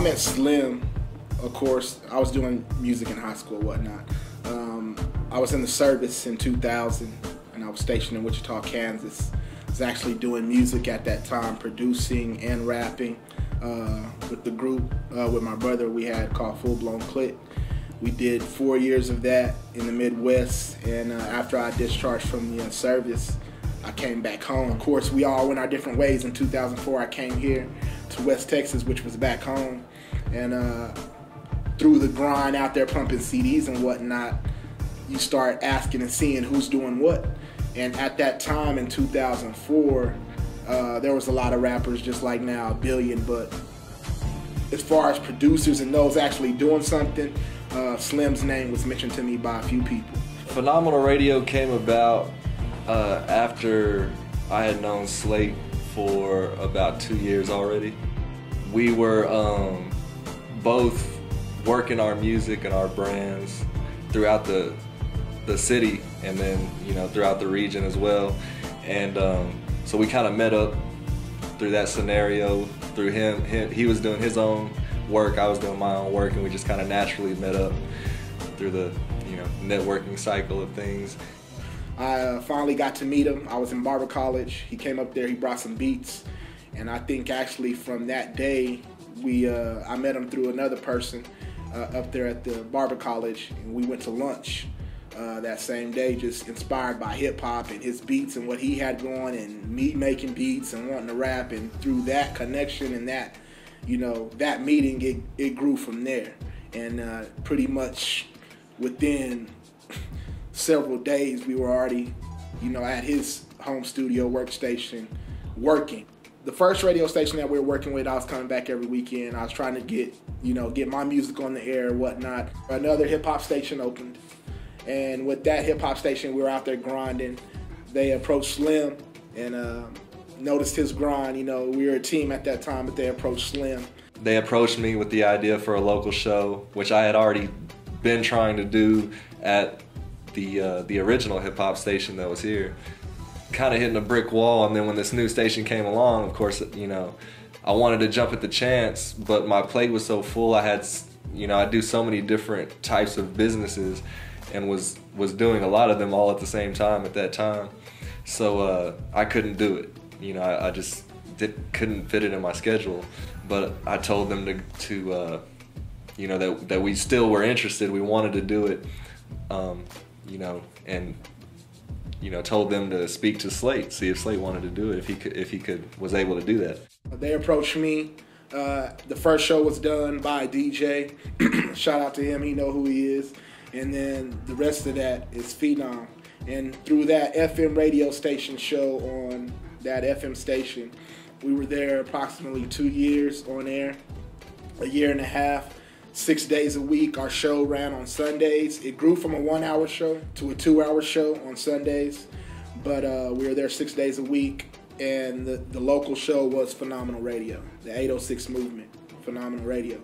met Slim, of course, I was doing music in high school and whatnot. I was in the service in 2000, and I was stationed in Wichita, Kansas. I was actually doing music at that time, producing and rapping with the group with my brother we had called Full Blown Clit. We did 4 years of that in the Midwest, and after I discharged from the service, I came back home. Of course, we all went our different ways. In 2004, I came here to West Texas, which was back home, and through the grind out there pumping CDs and whatnot, you start asking and seeing who's doing what. And at that time in 2004, there was a lot of rappers just like now, a billion, but as far as producers and those actually doing something, Slim's name was mentioned to me by a few people. Phenomenal Radio came about after I had known Slate for about 2 years already. We were both working our music and our brands throughout the city, and then throughout the region as well. And so we kind of met up through that scenario. Through him, he was doing his own work, I was doing my own work, and we just kind of naturally met up through the networking cycle of things. I finally got to meet him. I was in barber college. He came up there, he brought some beats, and I think actually from that day I met him through another person up there at the barber college, and we went to lunch that same day, just inspired by hip-hop and his beats and what he had going, and me making beats and wanting to rap. And through that connection and that that meeting, it grew from there. And pretty much within several days, we were already at his home studio workstation working. The first radio station that we were working with, I was coming back every weekend. I was trying to get my music on the air and whatnot. Another hip-hop station opened, and with that hip-hop station, we were out there grinding. They approached Slim and noticed his grind. We were a team at that time, but they approached Slim. They approached me with the idea for a local show, which I had already been trying to do at the original hip-hop station that was here. Kind of hitting a brick wall, and then when this new station came along, of course, I wanted to jump at the chance, but my plate was so full. I had, I do so many different types of businesses, and was doing a lot of them all at the same time at that time. So I couldn't do it. I just couldn't fit it in my schedule. But I told them that we still were interested. We wanted to do it, and told them to speak to Slate, see if Slate wanted to do it, if he was able to do that. They approached me. The first show was done by a DJ. Shout out to him, he know who he is. And then the rest of that is Phenom. And through that FM radio station show on that FM station, we were there approximately 2 years on air, a year and a half, 6 days a week. Our show ran on Sundays. It grew from a 1-hour show to a 2-hour show on Sundays, but we were there 6 days a week, and the local show was Phenomenal Radio, the 806 movement, Phenomenal Radio.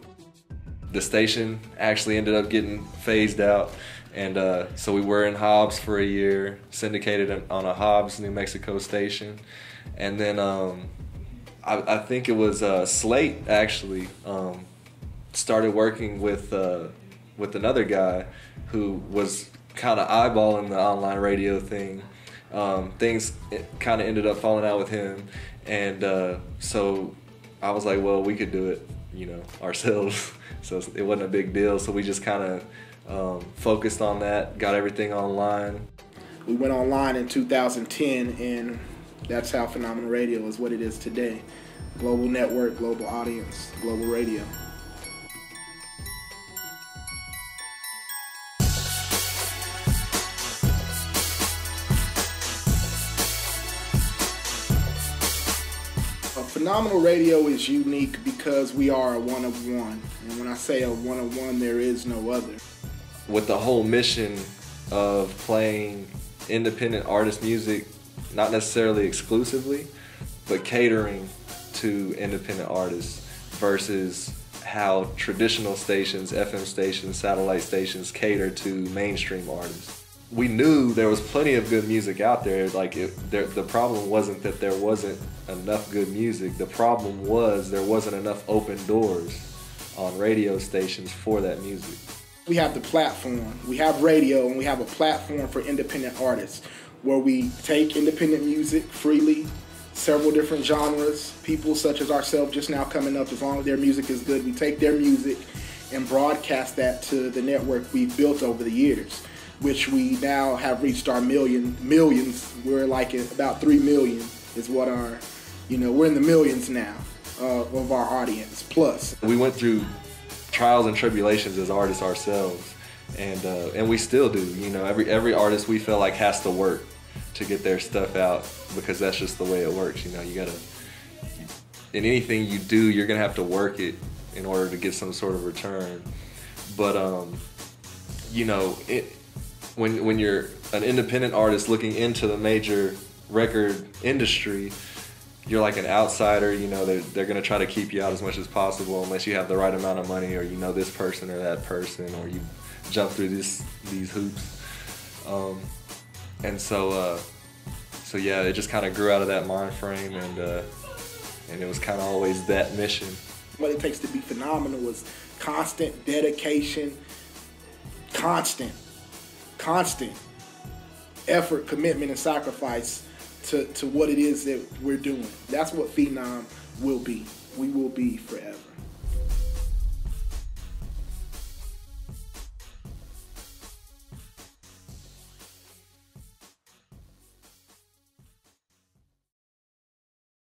The station actually ended up getting phased out, and so we were in Hobbs for a year, syndicated on a Hobbs, New Mexico station, and then I think it was Slate actually started working with another guy who was kind of eyeballing the online radio thing. Things kind of ended up falling out with him, and so I was like, well, we could do it, ourselves. So it wasn't a big deal. So we just kind of focused on that, got everything online. We went online in 2010, and that's how Phenomenal Radio is what it is today. Global network, global audience, global radio. Phenomenal Radio is unique because we are a one of one. And when I say a one of one, there is no other. With the whole mission of playing independent artist music, not necessarily exclusively, but catering to independent artists versus how traditional stations, FM stations, satellite stations cater to mainstream artists. We knew there was plenty of good music out there. The problem wasn't that there wasn't enough good music. The problem was there wasn't enough open doors on radio stations for that music. We have the platform. We have radio, and we have a platform for independent artists where we take independent music freely, several different genres. People such as ourselves just now coming up, as long as their music is good, we take their music and broadcast that to the network we've built over the years, which we now have reached our millions. We're like at about 3 million is what our, we're in the millions now of our audience plus. We went through trials and tribulations as artists ourselves, and we still do. Every artist we feel like has to work to get their stuff out, because that's just the way it works. You gotta, in anything you do, you're gonna have to work it in order to get some sort of return. But when you're an independent artist looking into the major record industry, you're like an outsider. They're gonna try to keep you out as much as possible unless you have the right amount of money, or this person or that person, or you jump through these hoops. And so yeah, it just kind of grew out of that mind frame, and it was kind of always that mission. What it takes to be phenomenal is constant dedication, constant effort, commitment, and sacrifice to what it is that we're doing. That's what Phenom will be. We will be forever.